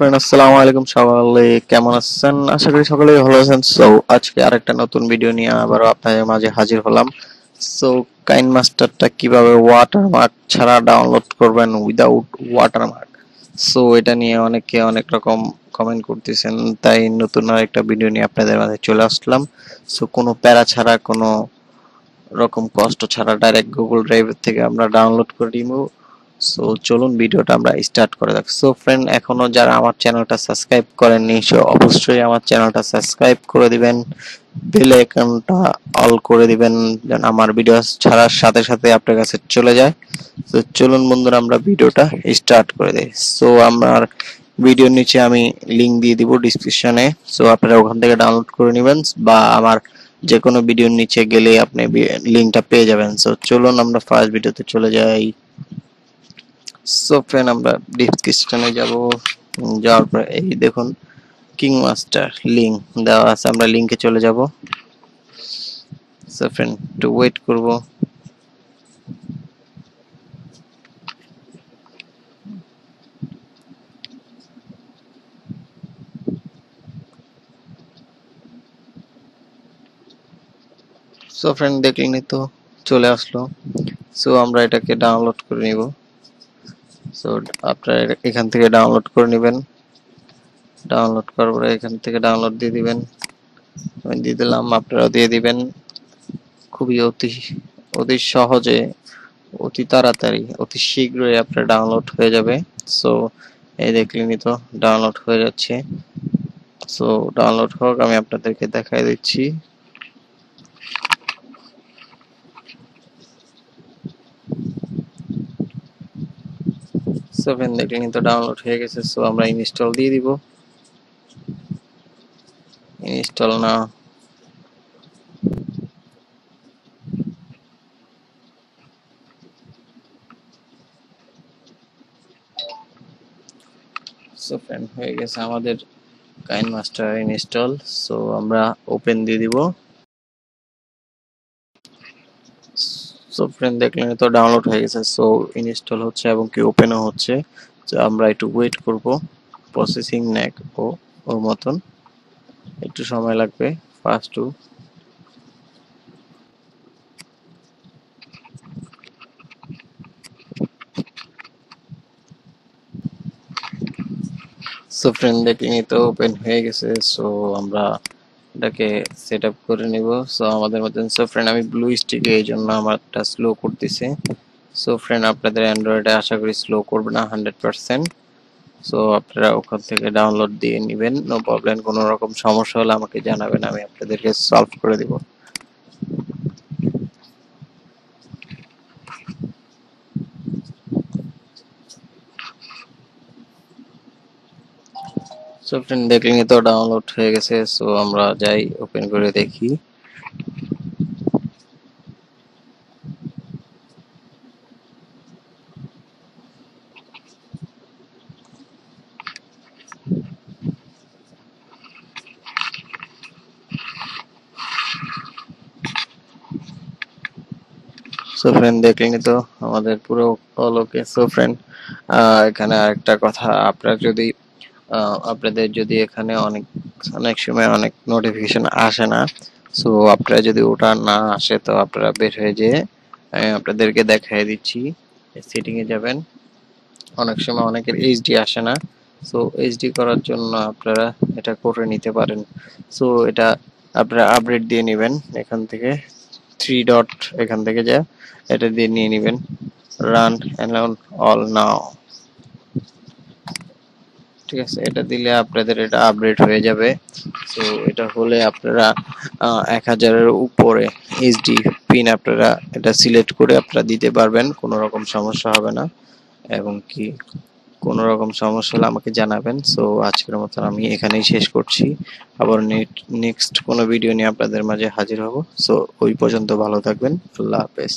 Friend আসসালামু আলাইকুম, সকালে কেমন আছেন? আশা করি সকলেই ভালো আছেন। সো আজকে আরেকটা নতুন ভিডিও নিয়ে আবারও আপনাদের মাঝে হাজির হলাম। সো কাইনমাস্টারটা কিভাবে ওয়াটারমার্ক ছাড়া ডাউনলোড করবেন উইদাউট ওয়াটারমার্ক, সো এটা নিয়ে অনেকে অনেক রকম কমেন্ট করতেছেন, তাই নতুন আরেকটা ভিডিও নিয়ে আপনাদের মাঝে চলে আসলাম। সো কোনো প্যারা ছাড়া, কোনো রকম কষ্ট ছাড়া ডাইরেক্ট গুগল ড্রাইভ থেকে আমরা ডাউনলোড করে নিব। সো চলুন ভিডিওটা আমরা স্টার্ট করে রাখি। সো ফ্রেন্ড, এখনো যারা আমার চ্যানেলটা সাবস্ক্রাইব করেননি সো অবশ্যই আমার চ্যানেলটা সাবস্ক্রাইব করে দিবেন, বেল আইকনটা অল করে দিবেন যেন আমার ভিডিও ছাড়ার সাথে সাথে আপনার কাছে চলে যায়। তো চলুন বন্ধুরা আমরা ভিডিওটা স্টার্ট করে দিই। সো আমার ভিডিওর নিচে আমি লিংক দিয়ে দিব ডিসক্রিপশনে, সো আপনারা ওখান থেকে ডাউনলোড করে নেবেন বা আমার যে কোনো ভিডিওর নিচে গেলে আপনি লিংকটা পেয়ে যাবেন। সো চলুন আমরা ফার্স্ট ভিডিওতে চলে যাই। সো ফ্রেন্ড, আমরা ডিসক্রিপশনে যাব, যাওয়ার পর এই দেখুন কিংমাস্টার লিংক দেওয়া আছে, আমরা লিংকে চলে যাব। সো ফ্রেন্ড, একটু ওয়েট করব। সো ফ্রেন্ড, দেখলেনই তো চলে আসলো। সো আমরা এটাকে ডাউনলোড করে নিব। সো আপনারা এখান থেকে ডাউনলোড করে নেবেন। ডাউনলোড করার পরে এখান থেকে ডাউনলোড দিয়ে দিবেন। আমি দিয়ে দিলাম, আপনারাও দিয়ে দিবেন। খুবই অতি সহজে, অতি তাড়াতাড়ি, অতি শীঘ্রই আপনার ডাউনলোড হয়ে যাবে। সো এই দেখলেনই তো ডাউনলোড হয়ে যাচ্ছে। সো ডাউনলোড হোক, আমি আপনাদেরকে দেখাই দিচ্ছি। সো ফ্রেন্ড, দেখলেনই তো ডাউনলোড হয়ে গেছে। সো আমরা ইনস্টল দিয়ে দিব। ইনস্টল না, সো ফ্রেন্ড হয়ে গেছে আমাদের কাইনমাস্টার ইনস্টল। সো আমরা ওপেন দিয়ে দিব। সো ফ্রেন্ড, দেখলেন তো ডাউনলোড হয়ে গেছে। সো ইনস্টল হচ্ছে এবং কি ওপেনও হচ্ছে। তো আমরা একটু ওয়েট করব, প্রসেসিং নেক ওর মতন একটু সময় লাগবে ফার্স্ট টু। সো ফ্রেন্ড, দেখলেন তো ওপেন হয়ে গেছে। সো আমরা এটাকে সেট আপ করে নিব। সো আমাদের মতন। সো ফ্রেন্ড, আমি ব্লু স্টিকে এই জন্য আমারটা স্লো করতেছে। সো ফ্রেন্ড, আপনাদের অ্যান্ড্রয়েডে আশা করি স্লো করবে না 100%। সো আপনারা ওখান থেকে ডাউনলোড দিয়ে নেবেন, নো প্রবলেম। কোনো রকম সমস্যা হলে আমাকে জানাবেন, আমি আপনাদেরকে সলভ করে দিব। সো ফ্রেন্ড, দেখলেন তো ডাউনলোড হয়ে গেছে। সো আমরা যাই ওপেন করে দেখি। সো ফ্রেন্ড, দেখলেন তো আমাদের পুরো অল ওকে। সো ফ্রেন্ড, এখানে আরেকটা কথা, আপনাদের যদি এখানে অনেক অনেক সময় অনেক নোটিফিকেশন আসে না। সো আপনারা যদি ওটা না আসে তো আপনারা বের হয়ে যেয়ে আমি আপনাদেরকে দেখাই দিচ্ছি। সেটিং এ যাবেন। অনেক সময় অনেকের এইচডি আসে না। সো এইচডি করার জন্য আপনারা এটা করে নিতে পারেন। সো এটা আপনারা আপডেট দিয়ে নেবেন এখান থেকে, থ্রি ডট এখান থেকে যা এটা দিয়ে নিয়ে নেবেন, রান অ্যালাউন অল নাও। ঠিক আছে, এটা দিলে আপনাদের এটা আপডেট হয়ে যাবে। সো এটা হলে আপনারা 1000-এর উপরে এইচডি পিন আপনারা এটা সিলেক্ট করে আপনারা দিতে পারবেন, কোনো রকম সমস্যা হবে না। এবং কি কোনো রকম সমস্যা হলে আমাকে জানাবেন। সো আজকের মতন আমি এখানেই শেষ করছি। আবার নেক্সট কোনো ভিডিও নিয়ে আপনাদের মাঝে হাজির হব। সো ওই পর্যন্ত ভালো থাকবেন। আল্লাহ হাফেজ।